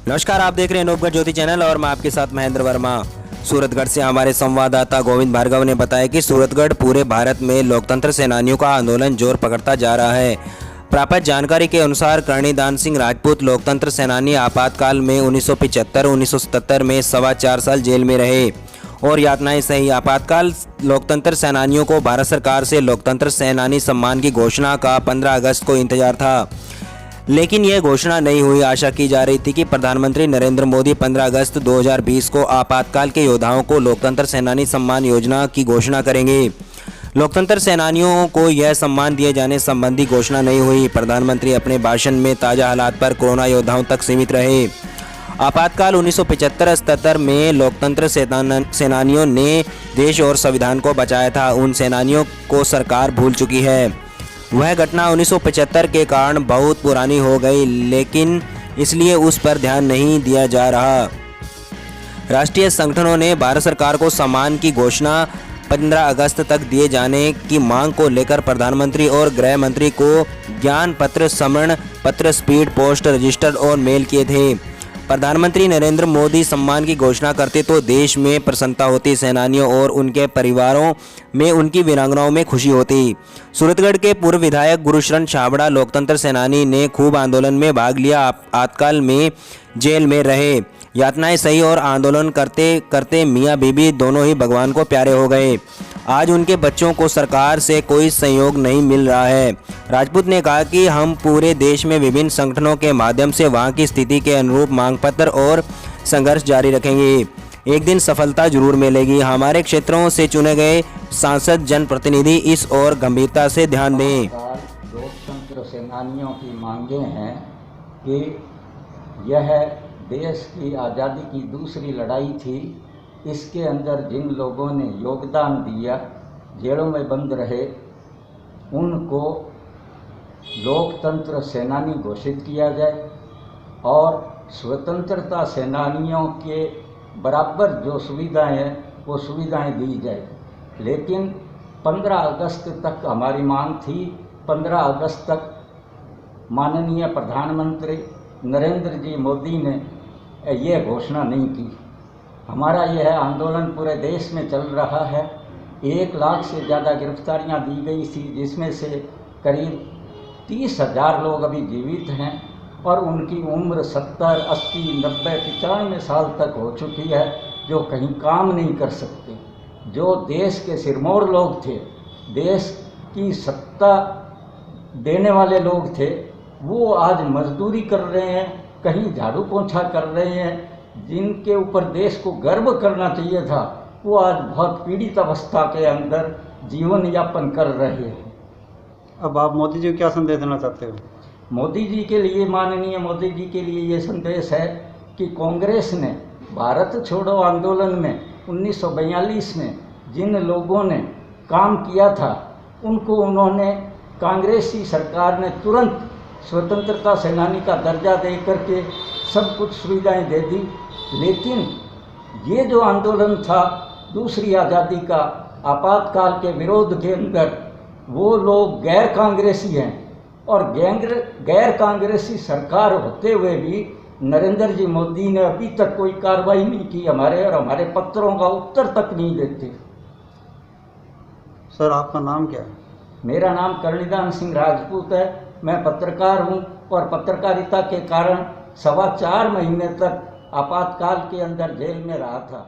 नमस्कार, आप देख रहे हैं नौबगढ़ ज्योति चैनल और मैं आपके साथ महेंद्र वर्मा। सूरतगढ़ से हमारे संवाददाता गोविंद भार्गव ने बताया कि सूरतगढ़ पूरे भारत में लोकतंत्र सेनानियों का आंदोलन जोर पकड़ता जा रहा है। प्राप्त जानकारी के अनुसार कर्णीदान सिंह राजपूत लोकतंत्र सेनानी आपातकाल में 1975-1977 में 4.25 साल जेल में रहे और यातनाएं सही। आपातकाल लोकतंत्र सेनानियों को भारत सरकार से लोकतंत्र सेनानी सम्मान की घोषणा का 15 अगस्त को इंतजार था, लेकिन यह घोषणा नहीं हुई। आशा की जा रही थी कि प्रधानमंत्री नरेंद्र मोदी 15 अगस्त 2020 को आपातकाल के योद्धाओं को लोकतंत्र सेनानी सम्मान योजना की घोषणा करेंगे। लोकतंत्र सेनानियों को यह सम्मान दिए जाने संबंधी घोषणा नहीं हुई। प्रधानमंत्री अपने भाषण में ताज़ा हालात पर कोरोना योद्धाओं तक सीमित रहे। आपातकाल 1975-77 में लोकतंत्र सेनानियों ने देश और संविधान को बचाया था। उन सेनानियों को सरकार भूल चुकी है। वह घटना 1975 के कारण बहुत पुरानी हो गई, लेकिन इसलिए उस पर ध्यान नहीं दिया जा रहा। राष्ट्रीय संगठनों ने भारत सरकार को सम्मान की घोषणा 15 अगस्त तक दिए जाने की मांग को लेकर प्रधानमंत्री और गृह मंत्री को ज्ञान पत्र, समरण पत्र, स्पीड पोस्ट, रजिस्टर और मेल किए थे। प्रधानमंत्री नरेंद्र मोदी सम्मान की घोषणा करते तो देश में प्रसन्नता होती, सेनानियों और उनके परिवारों में, उनकी वीरांगनाओं में खुशी होती। सूरतगढ़ के पूर्व विधायक गुरुशरण छाबड़ा लोकतंत्र सेनानी ने खूब आंदोलन में भाग लिया। आपातकाल में जेल में रहे, यातनाएं सही और आंदोलन करते करते मियाँ बीबी दोनों ही भगवान को प्यारे हो गए। आज उनके बच्चों को सरकार से कोई सहयोग नहीं मिल रहा है। राजपूत ने कहा कि हम पूरे देश में विभिन्न संगठनों के माध्यम से वहां की स्थिति के अनुरूप मांग पत्र और संघर्ष जारी रखेंगे। एक दिन सफलता जरूर मिलेगी। हमारे क्षेत्रों से चुने गए सांसद जनप्रतिनिधि इस ओर गंभीरता से ध्यान दें। लोकतंत्र सेनानियों की मांगे हैं कि यह देश की आज़ादी की दूसरी लड़ाई थी। इसके अंदर जिन लोगों ने योगदान दिया, जेलों में बंद रहे, उनको लोकतंत्र सेनानी घोषित किया जाए और स्वतंत्रता सेनानियों के बराबर जो सुविधाएं हैं वो सुविधाएं दी जाए। लेकिन 15 अगस्त तक हमारी मांग थी। 15 अगस्त तक माननीय प्रधानमंत्री नरेंद्र जी मोदी ने यह घोषणा नहीं की। हमारा यह आंदोलन पूरे देश में चल रहा है। 1 लाख से ज़्यादा गिरफ्तारियां दी गई थी, जिसमें से करीब 30,000 लोग अभी जीवित हैं और उनकी उम्र 70, 80, 90, 95 साल तक हो चुकी है, जो कहीं काम नहीं कर सकते। जो देश के सिरमौर लोग थे, देश की सत्ता देने वाले लोग थे, वो आज मजदूरी कर रहे हैं, कहीं झाड़ू पोंछा कर रहे हैं। जिनके ऊपर देश को गर्व करना चाहिए था, वो आज बहुत पीड़ित अवस्था के अंदर जीवन यापन कर रहे हैं। अब आप मोदी जी को क्या संदेश देना चाहते हो? मोदी जी के लिए, माननीय मोदी जी के लिए ये संदेश है कि कांग्रेस ने भारत छोड़ो आंदोलन में 1942 में जिन लोगों ने काम किया था, उनको उन्होंने, कांग्रेसी सरकार ने तुरंत स्वतंत्रता सेनानी का दर्जा दे करके सब कुछ सुविधाएं दे दी। लेकिन ये जो आंदोलन था दूसरी आज़ादी का, आपातकाल के विरोध के अंदर, वो लोग गैर कांग्रेसी हैं और गैर कांग्रेसी सरकार होते हुए भी नरेंद्र जी मोदी ने अभी तक कोई कार्रवाई नहीं की हमारे, और हमारे पत्रों का उत्तर तक नहीं देते। सर, आपका नाम क्या है? मेरा नाम कर्णीदान सिंह राजपूत है। मैं पत्रकार हूँ और पत्रकारिता के कारण 4.25 महीने तक आपातकाल के अंदर जेल में रहा था।